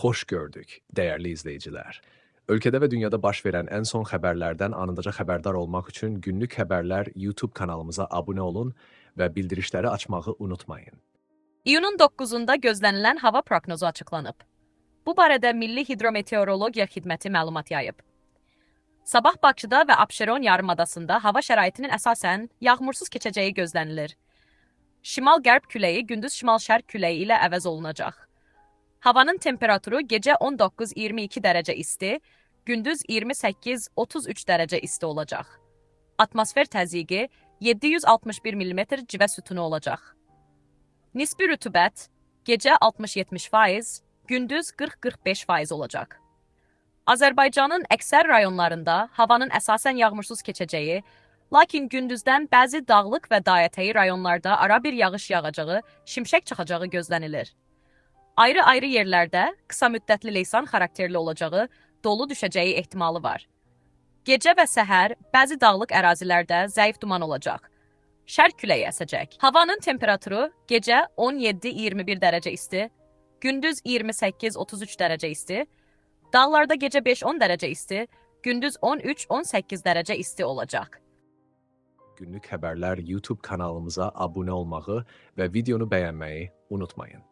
Hoş gördük, değerli izleyiciler. Ülkede ve dünyada baş verən ən son xəbərlərdən anındaca xəbərdar olmaq üçün Günlük Xəbərlər YouTube kanalımıza abunə olun və bildirişləri açmağı unutmayın. İyunun 9-unda gözlənilən hava proqnozu açıqlanıb. Bu barədə Milli Hidrometeorologiya Xidməti məlumat yayıb. Sabah Bakıda və Abşeron yarımadasında hava şəraitinin əsasən yağmursuz keçəcəyi gözlənilir. Şimal-qərb küləyi gündüz şimal-şərq küləyi ilə əvəz olunacaq. Havanın temperaturu gecə 19-22 dərəcə isti, gündüz 28-33 dərəcə isti olacaq. Atmosfer təzyiqi 761 mm civə sütunu olacaq. Nisbi rütubət gecə 60-70%, gündüz 40-45% olacaq. Azərbaycanın əksər rayonlarında havanın əsasən yağmursuz keçəcəyi, lakin gündüzdən bəzi dağlıq və dayətəyi rayonlarda ara bir yağış yağacağı, şimşək çaxacağı gözlənilir. Ayrı-ayrı yerlərdə qısa müddətli leysan xarakterli olacağı, dolu düşəcəyi ehtimalı var. Gecə və səhər bəzi dağlıq ərazilərdə zəif duman olacaq. Şərq küləyi əsəcək. Havanın temperaturu gecə 17-21 dərəcə isti, gündüz 28-33 dərəcə isti, dağlarda gecə 5-10 dərəcə isti, gündüz 13-18 dərəcə isti olacaq. Günlük Xəbərlər YouTube kanalımıza abunə olmağı və videonu bəyənməyi unutmayın.